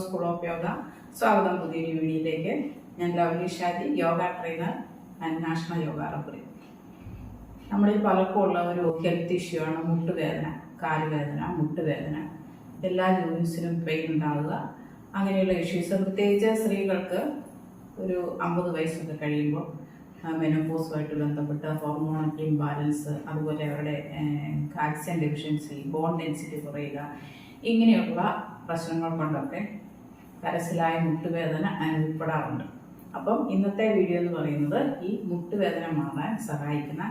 School of yoga. സ്വാഗതം പുതിയൊരു വീഡിയോയിലേക്ക്. ഞാൻ lovely Shaji, yoga trainer and national yoga referee. നമ്മളിൽ പലർക്കും ഉള്ള ഒരു ഹെൽത്ത് ഇഷ്യൂ ആണ് മുട്ടുവേദന, കാലുവേദന, മുട്ടുവേദന. എല്ലാ ജോയിൻസിനും പെയിൻ ഉണ്ടാവുക, അങ്ങനെയുള്ള ഇഷ്യൂസ്. പ്രത്യേകിച്ച് സ്ത്രീകൾക്ക് ഒരു 50 വയസ്സൊക്കെ കഴിയുമ്പോൾ മെനോപോസുമായിട്ട് ബന്ധപ്പെട്ട് ഹോർമോണൽ ഇംബാലൻസ്, അതുപോലെ അവരുടെ കാൽസ്യം ഡെഫിഷ്യൻസി, ബോൺ ഡെൻസിറ്റി കുറയുക, ഇങ്ങനെയുള്ള പ്രശ്നങ്ങൾ കൊണ്ടൊക്കെ കരച്ചിലായ മുട്ടുവേദന അനുഭവപ്പെടാറുണ്ട്. അപ്പം ഇന്നത്തെ വീഡിയോ എന്ന് പറയുന്നത് ഈ മുട്ടുവേദന മാറാൻ സഹായിക്കുന്ന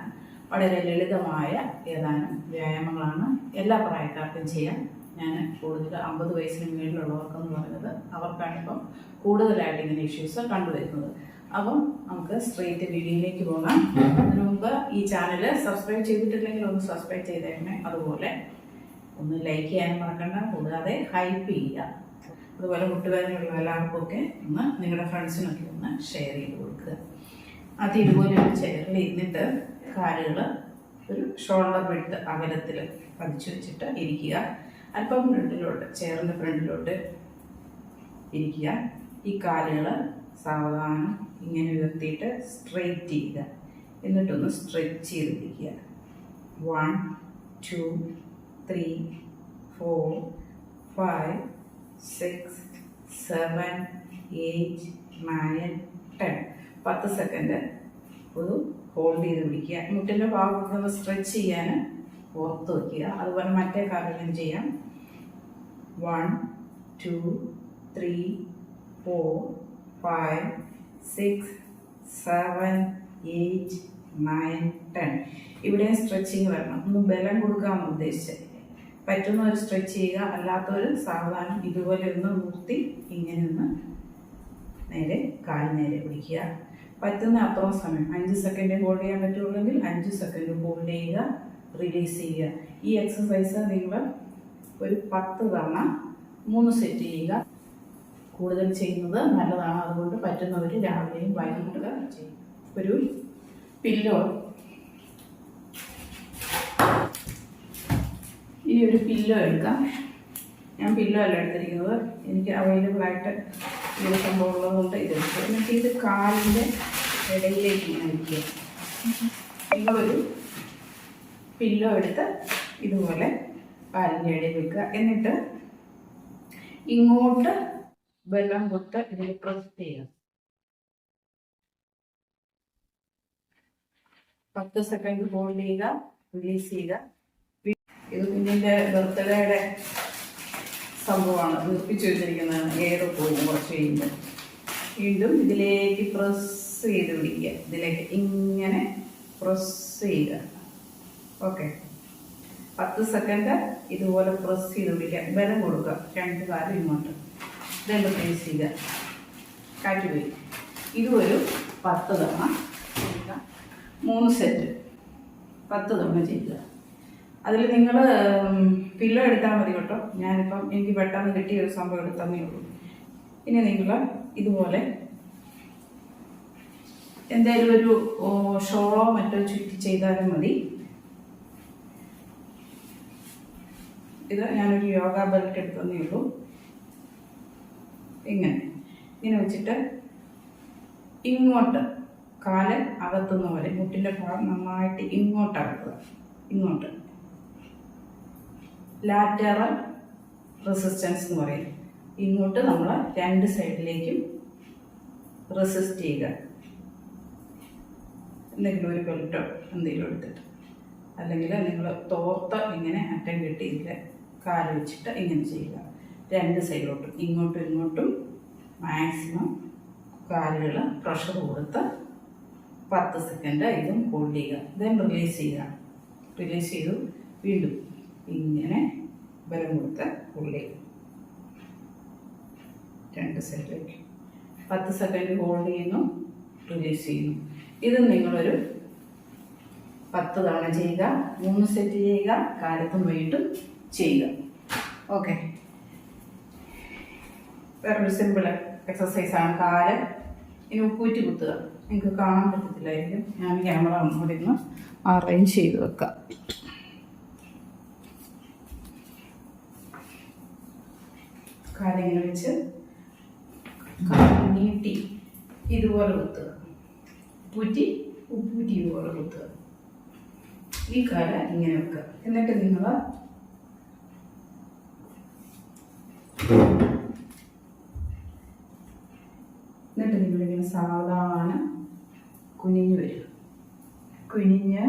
വളരെ ലളിതമായ ഏതാനും വ്യായാമങ്ങളാണ്. എല്ലാ പ്രായക്കാർക്കും ചെയ്യാം. ഞാൻ കൂടുതൽ 50 വയസ്സിന് മുകളിലുള്ളവർക്കെന്ന് പറയുന്നത് അവർക്കാണ് ഇപ്പം കൂടുതലായിട്ട് ഇങ്ങനെ ഇഷ്യൂസ് കണ്ടുവരുന്നത്. അപ്പം നമുക്ക് സ്ട്രെയിറ്റ് വീഡിയോയിലേക്ക് പോകാം. അതിനു മുമ്പ് ഈ ചാനൽ സബ്സ്ക്രൈബ് ചെയ്തിട്ടില്ലെങ്കിൽ ഒന്ന് സബ്സ്ക്രൈബ് ചെയ്തേക്കണേ. അതുപോലെ ഒന്ന് ലൈക്ക് ചെയ്യാനും മറക്കണ്ട, കൂടാതെ ഹൈപ്പ് ചെയ്യുക. അതുപോലെ മുട്ടുവേദനയുള്ള എല്ലാവർക്കും ഒക്കെ ഒന്ന് നിങ്ങളുടെ ഫ്രണ്ട്സിനൊക്കെ ഒന്ന് ഷെയർ ചെയ്ത് കൊടുക്കുക. അത് ഇതുപോലെ ഒരു ചെയറിൽ ഇരുന്നിട്ട് കാലുകൾ ഒരു ഷോൾഡർ വിഡ്ത്ത് അകലത്തിൽ പതിച്ചു വെച്ചിട്ട് ഇരിക്കുക. അല്പം ഫ്രണ്ടിലോട്ട്, ചെയറിൻ്റെ ഫ്രണ്ടിലോട്ട് ഇരിക്കുക. ഈ കാലുകൾ സാവധാനം ഇങ്ങനെ ഉയർത്തിയിട്ട് സ്ട്രെയിറ്റ് ചെയ്യുക. എന്നിട്ടൊന്ന് സ്ട്രെച്ച് ചെയ്തിരിക്കുക. 1 2 3 4 5 6 7 8 9 10. 10 സെക്കൻഡ് ഒരു ഹോൾഡ് ചെയ്ത് പിടിക്കുക. മുട്ടിൻ്റെ ഭാഗത്ത് സ്ട്രെച്ച് ചെയ്യാൻ ഓർത്ത് വയ്ക്കുക. അതുപോലെ മറ്റേ കാലിലും ചെയ്യാം. 1 2 3 4 5 6 7 8 9 10. ഇവിടെ സ്ട്രെച്ചിങ് വരണം. ഒന്ന് ബലം കൊടുക്കാമെന്ന് ഉദ്ദേശിച്ചത്. പറ്റുന്നവർ സ്ട്രെച്ച് ചെയ്യുക, അല്ലാത്തവർ സാവധാനം ഇതുപോലെ ഒന്ന് നിർത്തി ഇങ്ങനെ ഒന്ന് നേരെ കാൽ നേരെ പിടിക്കുക. പറ്റുന്ന അത്രയും സമയം 5 സെക്കൻഡ് ഹോൾഡ് ചെയ്യാൻ പറ്റുള്ളെങ്കിൽ 5 സെക്കൻഡ് ഹോൾഡ് ചെയ്യുക, റിലീസ് ചെയ്യുക. ഈ എക്സസൈസ് നിങ്ങൾ ഒരു 10 തവണ 3 സെറ്റ് ചെയ്യുക. കൂടുതൽ ചെയ്യുന്നത് നല്ലതാണ്. അതുകൊണ്ട് പറ്റുന്നവർ രാവിലെയും വൈകിട്ട് ചെയ്യും. ഒരു പില്ലോ, ഈ ഒരു പില്ലോ എടുക്കാം. ഞാൻ പില്ലോ അല്ല എടുത്തിരിക്കുന്നത്, എനിക്ക് അവൈലബിൾ ആയിട്ട് ഇത് സംഭവം ഉള്ളതുകൊണ്ട് ഇതെടുക്കും. എന്നിട്ട് ഇത് കാലിൻ്റെ ഇടയിലേക്ക് ഇങ്ങനെ വയ്ക്കുക. നിങ്ങളൊരു പില്ലോ എടുത്ത് ഇതുപോലെ കാലിൻ്റെ ഇടയിൽ വെക്കുക. എന്നിട്ട് ഇങ്ങോട്ട് ബലം കൊടുത്ത് ഇതിൽ പ്രസ് ചെയ്യുക. 10 സെക്കൻഡ് ഹോൾഡ് ചെയ്യുക, റിലീസ് ചെയ്യുക. ഇത് കുഞ്ഞിൻ്റെ ബർത്ത്ഡേയുടെ സംഭവമാണ്, നിർപ്പിച്ചു വെച്ചിരിക്കുന്നതാണ്. എയർ പോകും കുറച്ച് കഴിയുമ്പോൾ. വീണ്ടും ഇതിലേക്ക് പ്രസ് ചെയ്ത് പിടിക്കുക. ഇതിലേക്ക് ഇങ്ങനെ പ്രസ് ചെയ്യുക. ഓക്കെ, 10 സെക്കൻഡ് ഇതുപോലെ പ്രസ് ചെയ്ത് പിടിക്കുക. ബലം കൊടുക്കുക. 2 കാലും ഇങ്ങോട്ട് ഇതെല്ലാം പ്രസ് ചെയ്യുക. കാറ്റ് പോയി. ഇതും ഒരു 10 തവണ ചെയ്യുക. 3 സെറ്റ് 10 തവണ ചെയ്യുക. അതിൽ നിങ്ങൾ പില്ലോ എടുത്താൽ മതി കേട്ടോ. ഞാനിപ്പം എനിക്ക് പെട്ടെന്ന് കിട്ടിയ ഒരു സംഭവം എടുത്തന്നേ ഉള്ളൂ. ഇനി നിങ്ങൾ ഇതുപോലെ എന്തായാലും ഒരു ഷോളോ മറ്റോ ചുറ്റി ചെയ്താലും മതി. ഇത് ഞാനൊരു യോഗ ബെൽറ്റ് എടുത്തന്നേ ഉള്ളൂ. ഇങ്ങനെ വെച്ചിട്ട് ഇങ്ങോട്ട് കാല് അകത്തുന്ന പോലെ മുട്ടിൻ്റെ ഭാഗം നന്നായിട്ട് ഇങ്ങോട്ട് അകത്തുക. ഇങ്ങോട്ട് ലാറ്ററൽ റെസിസ്റ്റൻസ് എന്ന് പറയും. ഇങ്ങോട്ട് നമ്മൾ 2 സൈഡിലേക്കും റെസിസ്റ്റ് ചെയ്യുക. എന്തെങ്കിലും ഒരു ബെൽറ്റോ എന്തെങ്കിലും എടുത്തിട്ട്, അല്ലെങ്കിൽ നിങ്ങൾ തോർത്ത് ഇങ്ങനെ അറ്റം കെട്ടി ഇതിൽ കാല് വെച്ചിട്ട് ഇങ്ങനെ ചെയ്യുക. 2 സൈഡിലോട്ടും ഇങ്ങോട്ടും ഇങ്ങോട്ടും മാക്സിമം കാലുകൾ പ്രഷർ കൊടുത്ത് 10 സെക്കൻഡ് ഇതും ഹോൾഡ് ചെയ്യുക. ദെൻ റിലീസ് ചെയ്യുക. റിലീസ് ചെയ്തു വീണ്ടും ഇങ്ങനെ ബലം കൊടുത്ത് ഹോൾഡ് ചെയ്യുക. 2 സൈഡിലേക്ക് 10 സെക്കൻഡ് ഹോൾഡ് ചെയ്യുന്നു, റിലീസ് ചെയ്യുന്നു. ഇത് നിങ്ങളൊരു 10 തവണ ചെയ്യുക. 3 സെറ്റ് ചെയ്യുക. കാലത്തും വൈകിട്ടും ചെയ്യുക. ഓക്കെ, വേറൊരു സിമ്പിൾ എക്സസൈസാണ്. കാല് ഇനി ഉപ്പൂറ്റി കുത്തുക. നിങ്ങൾക്ക് കാണാൻ പറ്റത്തില്ലായിരിക്കും. ഞാൻ ക്യാമറ ഒന്നുകൂടി ഒന്ന് അറേഞ്ച് ചെയ്ത് വെക്കാം. കാലിങ്ങനെ വെച്ച് കാല് നീട്ടി ഇതുപോലെ കുത്തുക. ഉപ്പൂറ്റി ഇതുപോലെ കുത്തുക. ഈ കാല ഇങ്ങനെ വെക്കുക. എന്നിട്ട് നിങ്ങൾ നിങ്ങളിങ്ങനെ സാവധാനം കുനിഞ്ഞ് വരും. കുനിഞ്ഞ്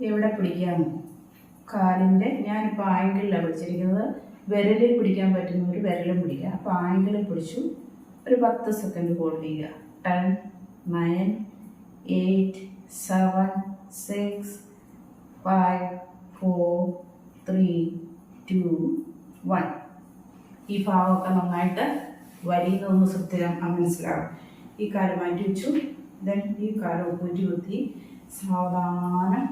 എവിടെ പിടിക്കാമോ കാലിൻ്റെ, ഞാനിപ്പോൾ ആംഗിളിലാണ് പിടിച്ചിരിക്കുന്നത്. വിരലിൽ പിടിക്കാൻ പറ്റുന്നവർ വിരലും പിടിക്കുക. അപ്പോൾ ആംഗിളിൽ പിടിച്ചു ഒരു 10 സെക്കൻഡ് ഹോൾഡ് ചെയ്യുക. 10, 9, 8, 7, 6, 5, 4, 3, 2, 1. ഈ ഭാഗമൊക്കെ നന്നായിട്ട് വലിയതൊന്ന് ശ്രദ്ധിക്കാൻ മനസ്സിലാവും. ഈ കാലം മാറ്റി വെച്ചു. ദെൻ ഈ കാലം ഊറ്റി കുത്തി സാവധാനം.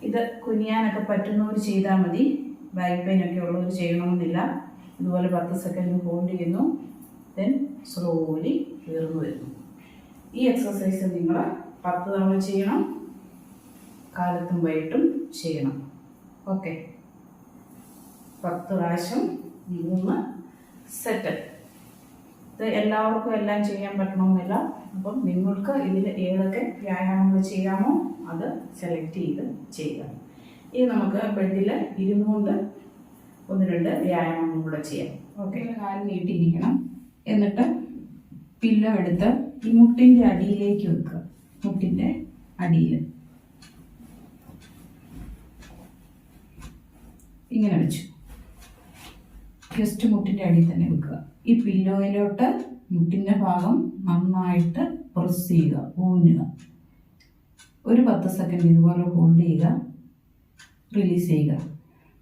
ഇത് കുനിയാനൊക്കെ പറ്റുന്നവർ ചെയ്താൽ മതി. ബാക്ക് പെയിനൊക്കെ ഉള്ളവർ ചെയ്യണമെന്നില്ല. ഇതുപോലെ 10 സെക്കൻഡ് ഹോൾഡ് ചെയ്യുന്നു. ദെൻ സ്ലോലി ഉയർന്നു വരുന്നു. ഈ എക്സസൈസ് നിങ്ങൾ 10 തവണ ചെയ്യണം. കാലത്തും വൈകിട്ടും ചെയ്യണം. ഓക്കെ, 10 പ്രാവശ്യം 3 സെറ്റ്. ഇത് എല്ലാവർക്കും എല്ലാം ചെയ്യാൻ പറ്റണമെന്നില്ല. അപ്പം നിങ്ങൾക്ക് ഇതിൽ ഏതൊക്കെ വ്യായാമങ്ങൾ ചെയ്യാമോ അത് സെലക്ട് ചെയ്ത് ചെയ്യുക. ഇനി നമുക്ക് ബെഡിൽ ഇരുന്നുകൊണ്ട് 1-2 വ്യായാമങ്ങൾ കൂടെ ചെയ്യാം. ഓക്കെ, കാല് നീട്ടിയിരിക്കണം. എന്നിട്ട് പില്ലോ എടുത്ത് ഈ മുട്ടിൻ്റെ അടിയിലേക്ക് വെക്കുക. മുട്ടിൻ്റെ അടിയിൽ ഇങ്ങനെ വെച്ചു. ജസ്റ്റ് മുട്ടിൻ്റെ അടിയിൽ തന്നെ വെക്കുക. ഈ പില്ലോയിലോട്ട് മുട്ടിൻ്റെ ഭാഗം നന്നായിട്ട് പ്രസ് ചെയ്യുക, ഊന്നുക. ഒരു 10 സെക്കൻഡ് ഇതുപോലെ ഹോൾഡ് ചെയ്യുക, റിലീസ് ചെയ്യുക.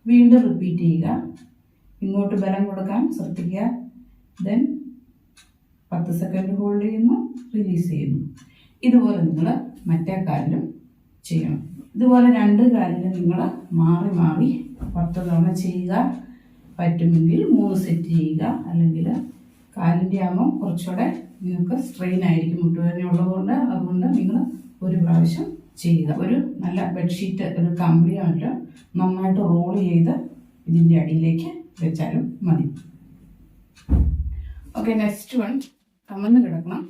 വീണ്ടും റിപ്പീറ്റ് ചെയ്യുക. ഇങ്ങോട്ട് ബലം കൊടുക്കാൻ ശ്രദ്ധിക്കുക. ദെൻ 10 സെക്കൻഡ് ഹോൾഡ് ചെയ്യുന്നു, റിലീസ് ചെയ്യുന്നു. ഇതുപോലെ നിങ്ങൾ മറ്റേ കാലിലും ചെയ്യണം. ഇതുപോലെ 2 കാലിലും നിങ്ങൾ മാറി മാറി 10 തവണ ചെയ്യുക. പറ്റുമെങ്കിൽ 3 സെറ്റ് ചെയ്യുക. അല്ലെങ്കിൽ കാലിൻ്റെ ആകുമ്പോൾ കുറച്ചുകൂടെ നിങ്ങൾക്ക് സ്ട്രെയിൻ ആയിരിക്കും, മുട്ടുവേദന ഉള്ളതുകൊണ്ട്. അതുകൊണ്ട് നിങ്ങൾ ഒരു പ്രാവശ്യം ചെയ്യുക. ഒരു നല്ല ബെഡ്ഷീറ്റ്, ഒരു കമ്പിളിയായിട്ട് നന്നായിട്ട് റോൾ ചെയ്ത് ഇതിൻ്റെ അടിയിലേക്ക് വെച്ചാലും മതി. ഓക്കെ, നെക്സ്റ്റ് വൺ കമന്ന് കിടക്കണം.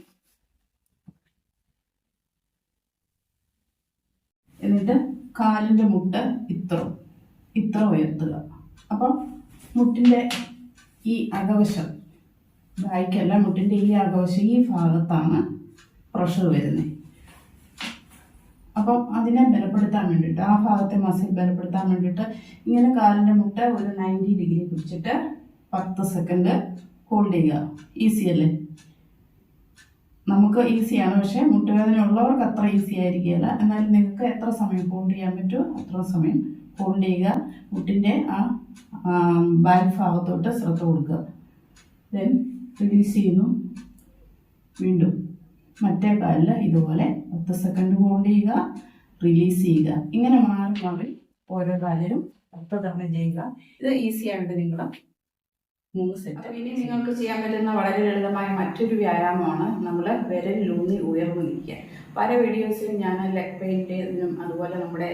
എന്നിട്ട് കാലിൻ്റെ മുട്ട് ഇത്ര ഉയർത്തുക. അപ്പം മുട്ടിൻ്റെ ഈ അകവശം, ബായ്ക്കല്ല, മുട്ടിൻ്റെ ഈ അകവശം, ഈ ഭാഗത്താണ് പ്രഷർ വരുന്നത്. അപ്പം അതിനെ ബലപ്പെടുത്താൻ വേണ്ടിയിട്ട്, ആ ഭാഗത്തെ മസിൽ ബലപ്പെടുത്താൻ വേണ്ടിയിട്ട് ഇങ്ങനെ കാലിൻ്റെ മുട്ട ഒരു 90 ഡിഗ്രി പിടിച്ചിട്ട് 10 സെക്കൻഡ് ഹോൾഡ് ചെയ്യുക. ഈസി അല്ലേ? നമുക്ക് ഈസിയാണ്, പക്ഷേ മുട്ടുവേദന ഉള്ളവർക്ക് അത്ര ഈസി ആയിരിക്കില്ല. എന്നാലും നിങ്ങൾക്ക് എത്ര സമയം ഹോൾഡ് ചെയ്യാൻ പറ്റുമോ അത്ര സമയം ഹോൾഡ് ചെയ്യുക. മുട്ടിൻ്റെ ആ ബാക്ക് ഭാഗത്തോട്ട് ശ്രദ്ധ കൊടുക്കുക. ദെൻ റിലീസ് ചെയ്യുന്നു. വീണ്ടും മറ്റേ കാലിൽ ഇതുപോലെ 10 സെക്കൻഡ് ഹോൾഡ് ചെയ്യുക, റിലീസ് ചെയ്യുക. ഇങ്ങനെ മാറി മാറി ഓരോ കാലിലും 10 തവണ ചെയ്യുക. ഇത് ഈസി ആയിട്ട് നിങ്ങൾ 3 സെറ്റ്. ഇനി നിങ്ങൾക്ക് ചെയ്യാൻ പറ്റുന്ന വളരെ ലളിതമായ മറ്റൊരു വ്യായാമമാണ് നമ്മൾ വിരലിലൂന്നി ഉയർന്നു നിൽക്കുക. പല വീഡിയോസിലും ഞാൻ ലെഗ് പെയിൻ്റെതിനും അതുപോലെ നമ്മുടെ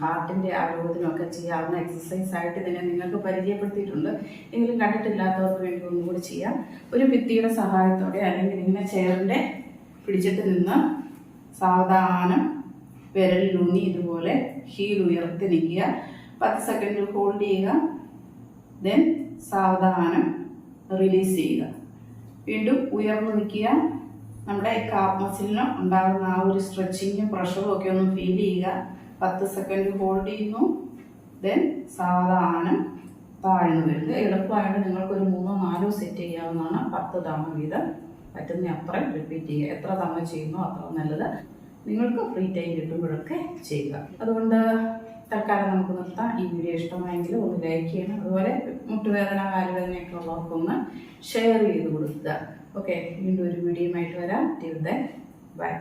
ഹാർട്ടിൻ്റെ ആരോഗ്യത്തിനും ഒക്കെ ചെയ്യാവുന്ന എക്സസൈസ് ആയിട്ട് ഇതിനെ നിങ്ങൾക്ക് പരിചയപ്പെടുത്തിയിട്ടുണ്ട്. എങ്കിലും കണ്ടിട്ടില്ലാത്തവർക്ക് വേണ്ടി ഒന്നുകൂടി ചെയ്യാം. ഒരു ഭിത്തിയുടെ സഹായത്തോടെ അല്ലെങ്കിൽ ഇങ്ങനെ ചെയറിൻ്റെ പിടിച്ചിട്ട് നിന്ന് സാവധാനം വിരലിലൂന്നി ഇതുപോലെ ഹീൽ ഉയർത്തി നിൽക്കുക. 10 സെക്കൻഡ് ഹോൾഡ് ചെയ്യുക. ദെൻ സാവധാനം റിലീസ് ചെയ്യുക. വീണ്ടും ഉയർന്നു നിൽക്കുക. നമ്മുടെ കാഫ് മസിലിന് ഉണ്ടാകുന്ന ആ ഒരു സ്ട്രെച്ചിങ്ങും പ്രഷറും ഒക്കെ ഒന്ന് ഫീൽ ചെയ്യുക. 10 സെക്കൻഡ് ഹോൾഡ് ചെയ്യുന്നു. ദെൻ സാവധാനം താഴ്ന്നു വരുന്നത്. എളുപ്പമായിട്ട് നിങ്ങൾക്കൊരു 3-4 സെറ്റ് ചെയ്യാവുന്നതാണ്. 10 തവണ വീതം പറ്റുന്ന അത്രയും റിപ്പീറ്റ് ചെയ്യുക. എത്ര തവണ ചെയ്യുന്നു അത്ര നല്ലത്. നിങ്ങൾക്ക് ഫ്രീ ടൈം കിട്ടുമ്പോഴൊക്കെ ചെയ്യുക. അതുകൊണ്ട് തൽക്കാലം നമുക്ക് നിർത്താം. ഈ വീഡിയോ ഇഷ്ടമായെങ്കിൽ ഒന്ന് ലൈക്ക് ചെയ്യണം. അതുപോലെ മുട്ടുവേദന, കാലുവേദനയൊക്കെ ഉള്ളവർക്കൊന്ന് ഷെയർ ചെയ്ത് കൊടുക്കുക. ഓക്കെ, വീണ്ടും ഒരു വീഡിയോയുമായിട്ട് വരാം. Till then bye.